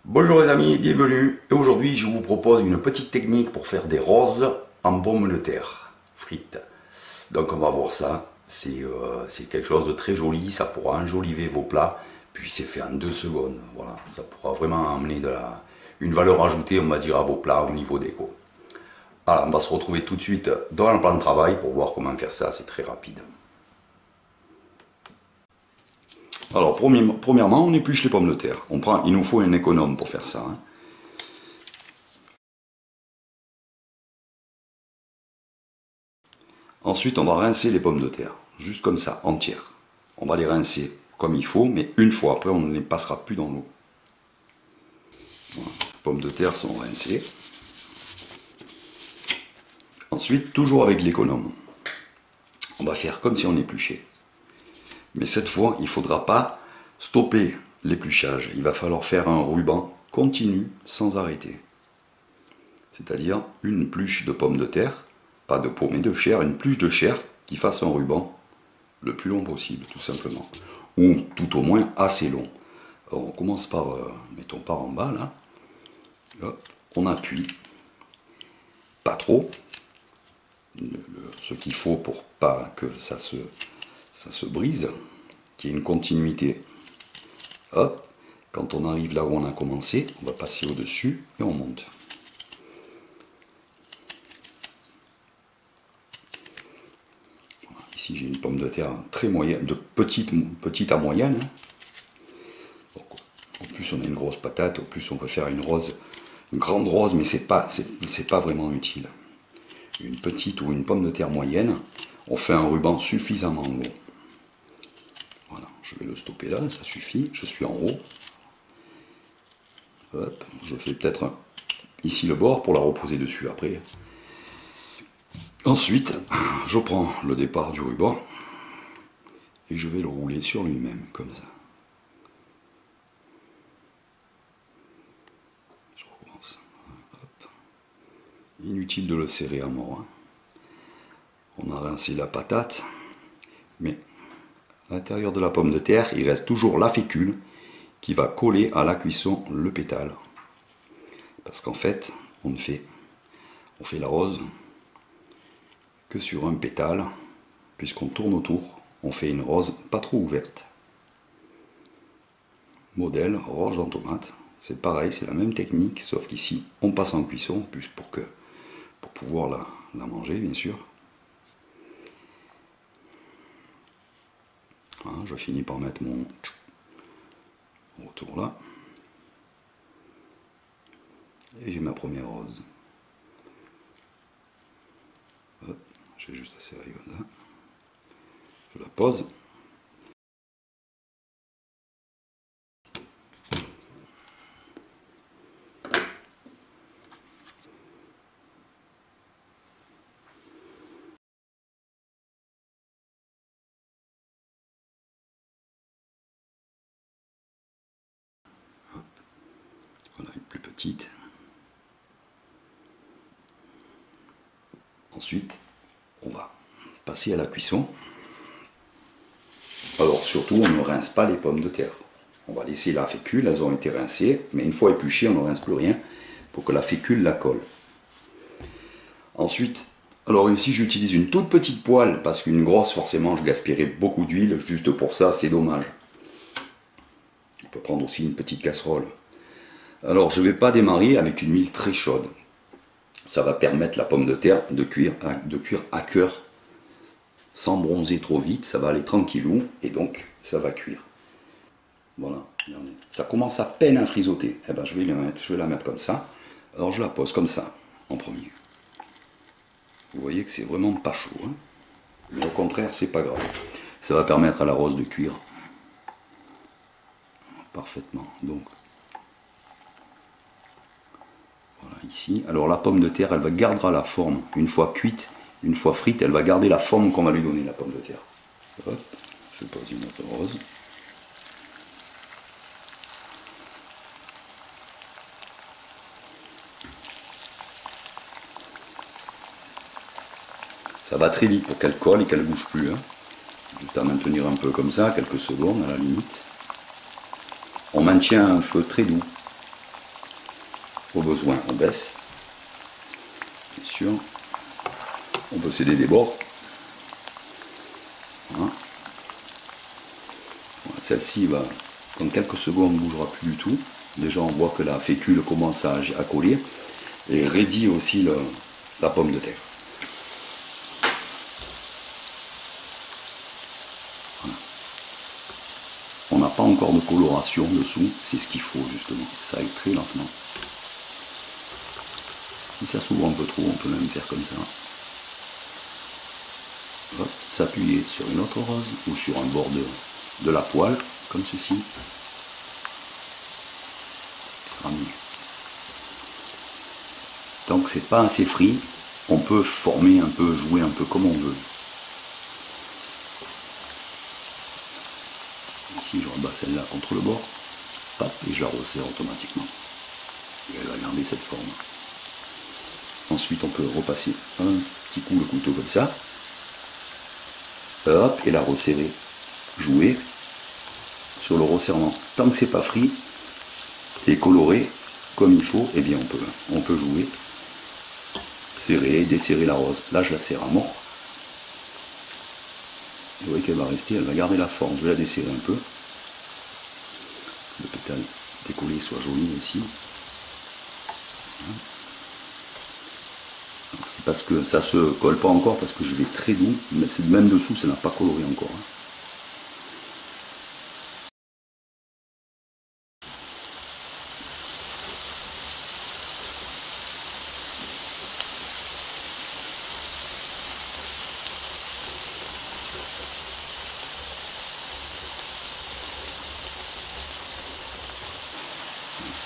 Bonjour les amis, bienvenue. Et aujourd'hui, je vous propose une petite technique pour faire des roses en pommes de terre frites. Donc on va voir ça. C'est quelque chose de très joli, ça pourra enjoliver vos plats. Puis c'est fait en 2 secondes. Voilà, ça pourra vraiment amener une valeur ajoutée, on va dire, à vos plats au niveau déco. Alors, on va se retrouver tout de suite dans le plan de travail pour voir comment faire ça, c'est très rapide. Alors, premièrement, on épluche les pommes de terre. Il nous faut un économe pour faire ça, hein. Ensuite, on va rincer les pommes de terre, juste comme ça, entières. On va les rincer comme il faut, mais une fois. Après, on ne les passera plus dans l'eau. Voilà. Les pommes de terre sont rincées. Ensuite, toujours avec l'économe, on va faire comme si on épluchait. Mais cette fois, il ne faudra pas stopper l'épluchage. Il va falloir faire un ruban continu sans arrêter. C'est-à-dire une pluche de pommes de terre, pas de peau mais de chair, une pluche de chair qui fasse un ruban le plus long possible, tout simplement. Ou tout au moins assez long. Alors on commence par, mettons par en bas là. Hop, on appuie. Pas trop. Ce qu'il faut pour pas que ça se brise. Qu'il y ait une continuité. Hop. Quand on arrive là où on a commencé, on va passer au-dessus et on monte. Ici j'ai une pomme de terre très moyenne, de petite à moyenne. Donc, en plus on a une grosse patate, au plus on peut faire une rose, une grande rose, mais c'est pas vraiment utile. Une petite ou une pomme de terre moyenne, on fait un ruban suffisamment long. Voilà, je vais le stopper là, ça suffit, je suis en haut. Hop, je fais peut-être ici le bord pour la reposer dessus après. Ensuite, je prends le départ du ruban et je vais le rouler sur lui-même, comme ça. Je recommence. Hop. Inutile de le serrer à mort, hein. On a rincé la patate, mais à l'intérieur de la pomme de terre, il reste toujours la fécule qui va coller à la cuisson le pétale. Parce qu'en fait, on fait la rose que sur un pétale, puisqu'on tourne autour, on fait une rose pas trop ouverte. Modèle rose en tomate, c'est pareil, c'est la même technique, sauf qu'ici on passe en cuisson, plus pour pouvoir la manger bien sûr. Voilà, je finis par mettre mon retour là. Et j'ai ma première rose. J'ai juste à serrer comme ça. Je la pose. Voilà, une plus petite. Ensuite, on va passer à la cuisson. Alors surtout, on ne rince pas les pommes de terre. On va laisser la fécule, elles ont été rincées, mais une fois épluchées, on ne rince plus rien pour que la fécule la colle. Ensuite, alors ici j'utilise une toute petite poêle parce qu'une grosse, forcément, je gaspillerai beaucoup d'huile. Juste pour ça, c'est dommage. On peut prendre aussi une petite casserole. Alors je ne vais pas démarrer avec une huile très chaude. Ça va permettre la pomme de terre de cuire à cœur, sans bronzer trop vite, ça va aller tranquillou, et donc ça va cuire. Voilà, regardez. Ça commence à peine à frisoter. Eh ben, je vais la mettre comme ça. Alors je la pose comme ça, en premier. Vous voyez que c'est vraiment pas chaud, hein. Mais au contraire, c'est pas grave. Ça va permettre à la rose de cuire parfaitement. Donc, voilà ici. Alors la pomme de terre, elle gardera la forme une fois cuite, une fois frite, elle va garder la forme qu'on va lui donner, la pomme de terre. Hop, je pose une autre rose. Ça va très vite pour qu'elle colle et qu'elle ne bouge plus, hein. Juste à maintenir un peu comme ça, quelques secondes à la limite. On maintient un feu très doux. Au besoin, on baisse. Bien sûr. On peut céder des bords. Voilà. Voilà, celle-ci, dans quelques secondes, ne bougera plus du tout. Déjà, on voit que la fécule commence à coller et raidit aussi la pomme de terre. Voilà. On n'a pas encore de coloration dessous, c'est ce qu'il faut justement. Ça aille très lentement. Si ça s'ouvre un peu trop, on peut même faire comme ça. S'appuyer sur une autre rose ou sur un bord de la poêle, comme ceci. Tant que c'est pas assez frit, on peut former un peu, jouer un peu comme on veut. Ici, je rebats celle-là contre le bord, hop, et je la resserre automatiquement. Et elle va garder cette forme. Ensuite, on peut repasser un petit coup le couteau comme ça. Hop, et la resserrer. Jouer sur le resserrement. Tant que c'est pas frit et coloré comme il faut, eh bien on peut jouer. Serrer, desserrer la rose. Là, je la serre à mort. Vous voyez qu'elle va rester, elle va garder la forme. Je vais la desserrer un peu. Le pétale décollé soit joli aussi. C'est parce que ça se colle pas encore, parce que je vais très doux, mais même dessous, ça n'a pas coloré encore.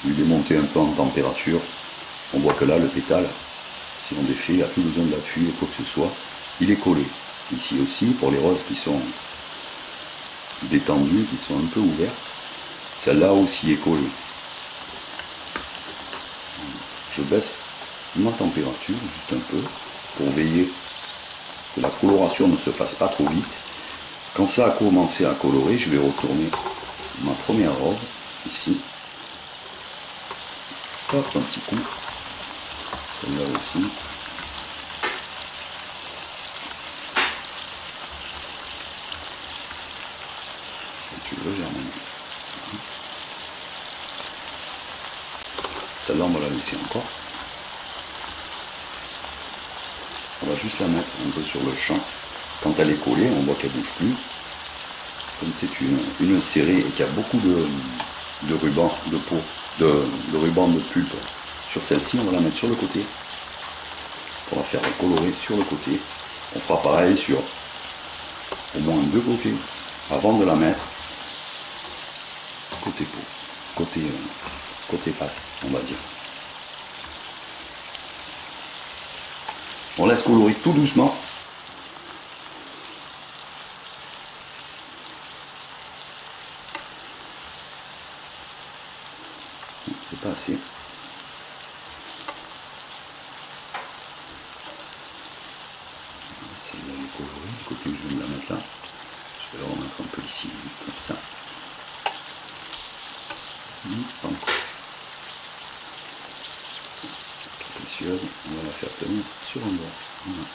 Je vais démonter un peu en température. On voit que là, le pétale, si on défait, il n'a plus besoin d'appui ou quoi que ce soit. Il est collé. Ici aussi, pour les roses qui sont détendues, qui sont un peu ouvertes, celle-là aussi est collée. Je baisse ma température juste un peu pour veiller que la coloration ne se fasse pas trop vite. Quand ça a commencé à colorer, je vais retourner ma première rose ici. Hop, un petit coup. Celle-là aussi. Si tu veux, germaine. Celle-là, on va la laisser encore. On va juste la mettre un peu sur le champ. Quand elle est collée, on voit qu'elle ne bouge plus. Comme c'est une serrée et qu'il y a beaucoup de ruban de peau, de ruban de pulpe sur celle-ci, on va la mettre sur le côté pour la faire colorer sur le côté. On fera pareil sur au moins deux côtés avant de la mettre côté peau, côté face, on va dire. On laisse colorer tout doucement. C'est pas assez. Celle-là est colorée, du côté où je viens de la mettre là. Je vais la remettre un peu ici, comme ça. Pas encore. Précieuse, on va la faire tenir sur un bord. Voilà.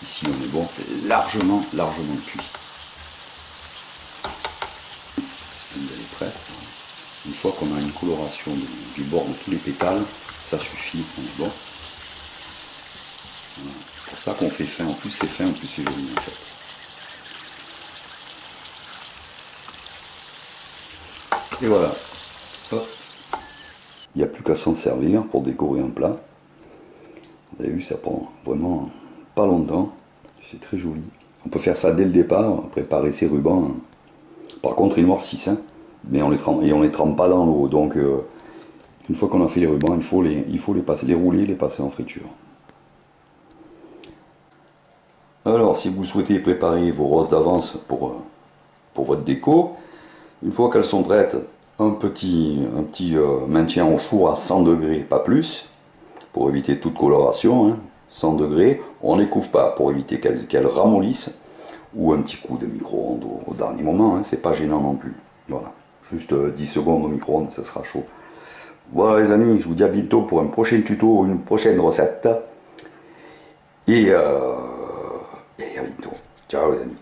Ici on est bon, c'est largement cuit. Elle est prête. Une fois qu'on a une coloration du bord de tous les pétales, ça suffit, on est bon. Voilà. C'est pour ça qu'on fait fin, en plus c'est fin, en plus c'est joli en fait. Et voilà. Hop. Il n'y a plus qu'à s'en servir pour décorer un plat. Vous avez vu, ça prend vraiment pas longtemps. C'est très joli. On peut faire ça dès le départ, préparer ses rubans. Par contre, ils noircissent, hein, mais on les trempe pas dans l'eau. Donc, une fois qu'on a fait les rubans, il faut les rouler, les passer en friture. Alors, si vous souhaitez préparer vos roses d'avance pour votre déco, une fois qu'elles sont prêtes, un petit maintien au four à 100 degrés, pas plus, pour éviter toute coloration, hein, 100 degrés. On ne les couvre pas pour éviter qu'elles ramollissent. ou un petit coup de micro-ondes au dernier moment, hein, c'est pas gênant non plus. Voilà, juste 10 secondes au micro-ondes, ça sera chaud. Voilà les amis, je vous dis à bientôt pour un prochain tuto, une prochaine recette. Et à bientôt. Ciao les amis.